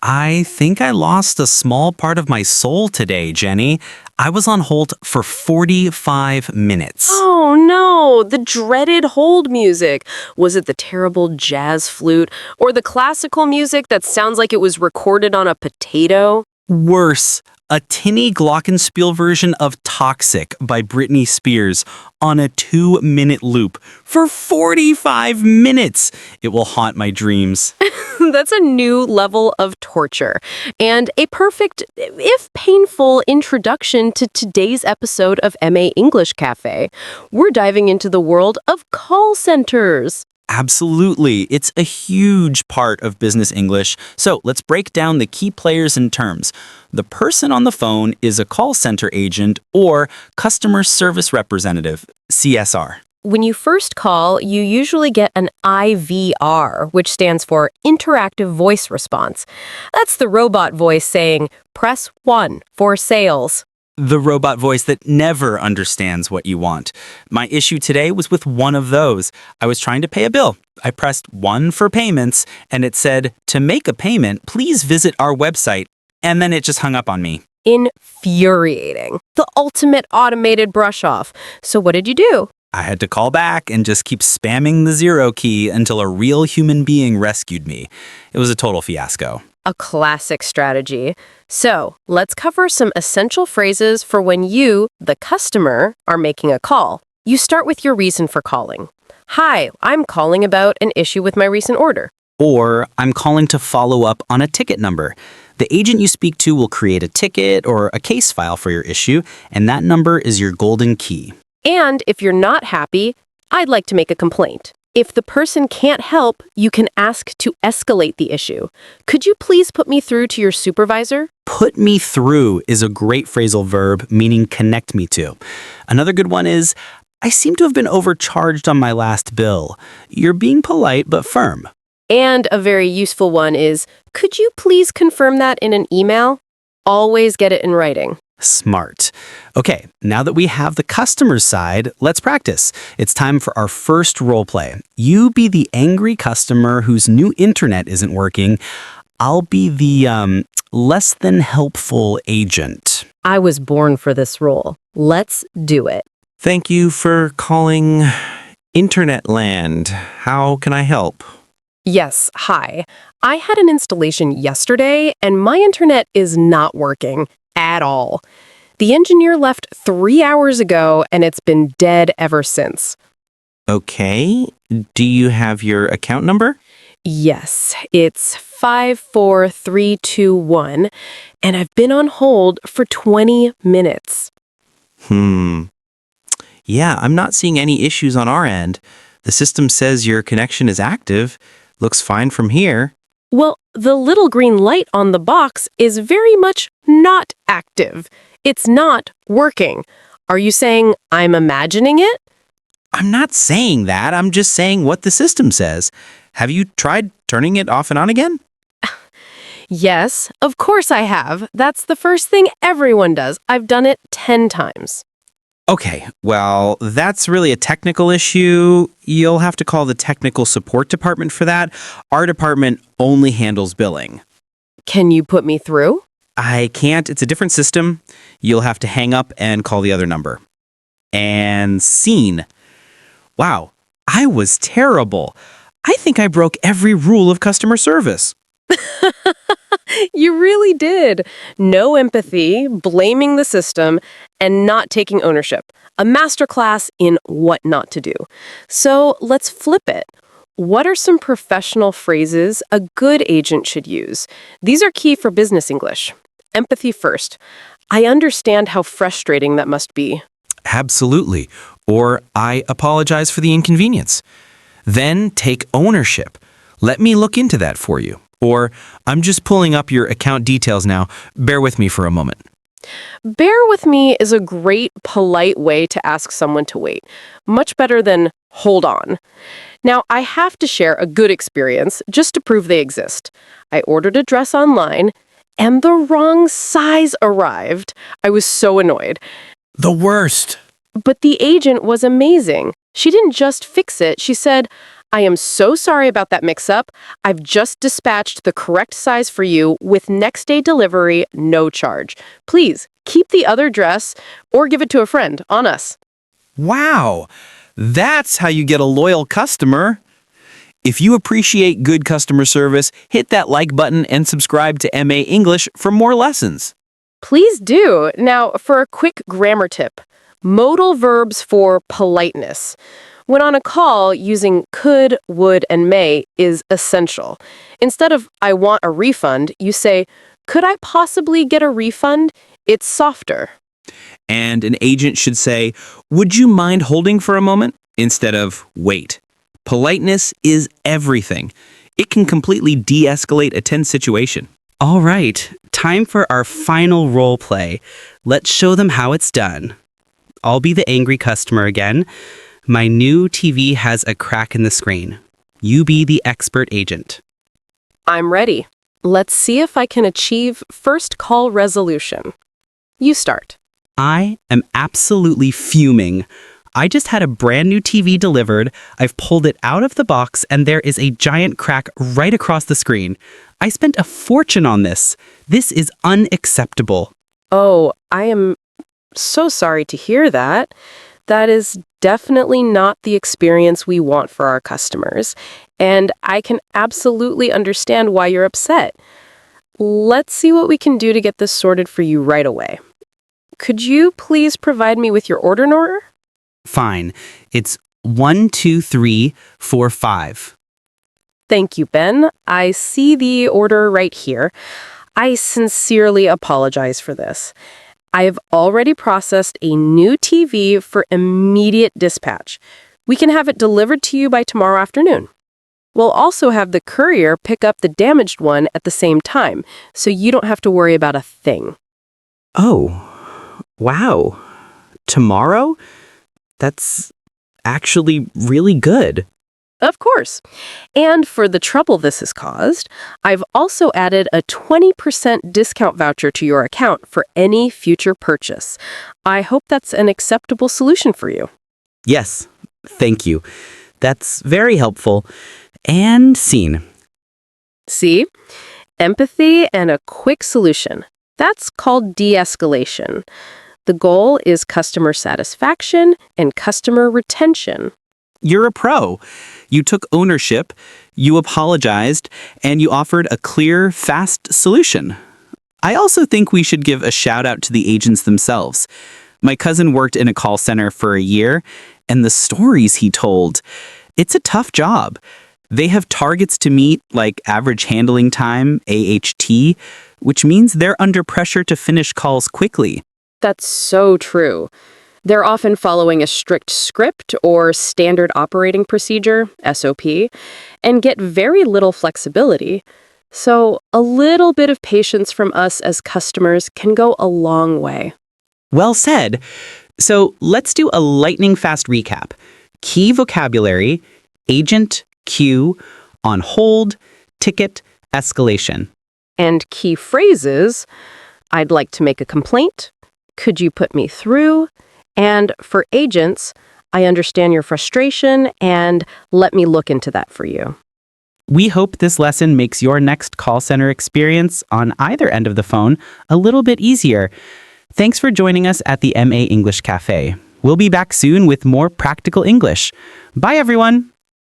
I think I lost a small part of my soul today, Jenny. I was on hold for 45 minutes. Oh no, the dreaded hold music. Was it the terrible jazz flute or the classical music that sounds like it was recorded on a potato? Worse, a tinny glockenspiel version of Toxic by Britney Spears on a 2-minute loop for 45 minutes. It will haunt my dreams. That's a new level of torture and a perfect, if painful, introduction to today's episode of MA English Cafe. We're diving into the world of call centers. Absolutely. It's a huge part of business English. So let's break down the key players and terms. The person on the phone is a call center agent or customer service representative, CSR. When you first call, you usually get an IVR, which stands for Interactive Voice Response. That's the robot voice saying, press 1 for sales. The robot voice that never understands what you want. My issue today was with one of those. I was trying to pay a bill. I pressed 1 for payments, and it said, to make a payment, please visit our website. And then it just hung up on me. Infuriating. The ultimate automated brush-off. So what did you do? I had to call back and just keep spamming the 0 key until a real human being rescued me. It was a total fiasco. A classic strategy. So, let's cover some essential phrases for when you, the customer, are making a call. You start with your reason for calling. Hi, I'm calling about an issue with my recent order. Or, I'm calling to follow up on a ticket number. The agent you speak to will create a ticket or a case file for your issue, and that number is your golden key. And if you're not happy, I'd like to make a complaint. If the person can't help, you can ask to escalate the issue. Could you please put me through to your supervisor? Put me through is a great phrasal verb meaning connect me to. Another good one is, I seem to have been overcharged on my last bill. You're being polite but firm. And a very useful one is, could you please confirm that in an email? Always get it in writing. Smart. Okay, now that we have the customer's side, let's practice. It's time for our first role play. You be the angry customer whose new internet isn't working. I'll be the less than helpful agent. I was born for this role. Let's do it. Thank you for calling Internet Land. How can I help? Yes, hi. I had an installation yesterday, and my internet is not working at all. The engineer left 3 hours ago, and it's been dead ever since. Okay. Do you have your account number? Yes, it's 54321, and I've been on hold for 20 minutes. Yeah, I'm not seeing any issues on our end. The system says your connection is active. Looks fine from here. Well, the little green light on the box is very much not active. It's not working. Are you saying I'm imagining it? I'm not saying that. I'm just saying what the system says. Have you tried turning it off and on again? Yes, of course I have. That's the first thing everyone does. I've done it 10 times. Okay, well, that's really a technical issue. You'll have to call the technical support department for that. Our department only handles billing. Can you put me through? I can't. It's a different system. You'll have to hang up and call the other number. And scene. Wow, I was terrible. I think I broke every rule of customer service. You really did. No empathy, blaming the system, and not taking ownership. A masterclass in what not to do. So let's flip it. What are some professional phrases a good agent should use? These are key for business English. Empathy first. I understand how frustrating that must be. Absolutely. Or I apologize for the inconvenience. Then take ownership. Let me look into that for you. Or I'm just pulling up your account details now. Bear with me for a moment. Bear with me is a great, polite way to ask someone to wait. Much better than hold on. Now, I have to share a good experience just to prove they exist. I ordered a dress online, and the wrong size arrived. I was so annoyed. The worst. But the agent was amazing. She didn't just fix it. She said, I am so sorry about that mix-up. I've just dispatched the correct size for you with next-day delivery, no charge. Please, keep the other dress or give it to a friend on us. Wow, that's how you get a loyal customer. If you appreciate good customer service, hit that like button and subscribe to MA English for more lessons. Please do. Now, for a quick grammar tip, modal verbs for politeness. When on a call, using could, would, and may is essential. Instead of I want a refund, you say, could I possibly get a refund? It's softer. And an agent should say, would you mind holding for a moment? Instead of wait. Politeness is everything. It can completely de-escalate a tense situation. All right, time for our final role play. Let's show them how it's done. I'll be the angry customer again. My new TV has a crack in the screen. You be the expert agent. I'm ready. Let's see if I can achieve first call resolution. You start. I am absolutely fuming. I just had a brand new TV delivered. I've pulled it out of the box and there is a giant crack right across the screen. I spent a fortune on this. This is unacceptable. Oh, I am so sorry to hear that. That is definitely not the experience we want for our customers, and I can absolutely understand why you're upset. Let's see what we can do to get this sorted for you right away. Could you please provide me with your order number? Fine. It's 12345. Thank you, Ben. I see the order right here. I sincerely apologize for this. I have already processed a new TV for immediate dispatch. We can have it delivered to you by tomorrow afternoon. We'll also have the courier pick up the damaged one at the same time, so you don't have to worry about a thing. Oh, wow. Tomorrow? That's actually really good. Of course. And for the trouble this has caused, I've also added a 20% discount voucher to your account for any future purchase. I hope that's an acceptable solution for you. Yes, thank you. That's very helpful. And scene. See? Empathy and a quick solution. That's called de-escalation. The goal is customer satisfaction and customer retention. You're a pro. You took ownership, you apologized, and you offered a clear, fast solution. I also think we should give a shout out to the agents themselves. My cousin worked in a call center for a year, and the stories he told, it's a tough job. They have targets to meet, like average handling time, AHT, which means they're under pressure to finish calls quickly. That's so true. They're often following a strict script or standard operating procedure, SOP, and get very little flexibility. So a little bit of patience from us as customers can go a long way. Well said. So let's do a lightning fast recap. Key vocabulary, agent, queue, on hold, ticket, escalation. And key phrases, I'd like to make a complaint. Could you put me through? And for agents, I understand your frustration and let me look into that for you. We hope this lesson makes your next call center experience on either end of the phone a little bit easier. Thanks for joining us at the MA English Cafe. We'll be back soon with more practical English. Bye, everyone.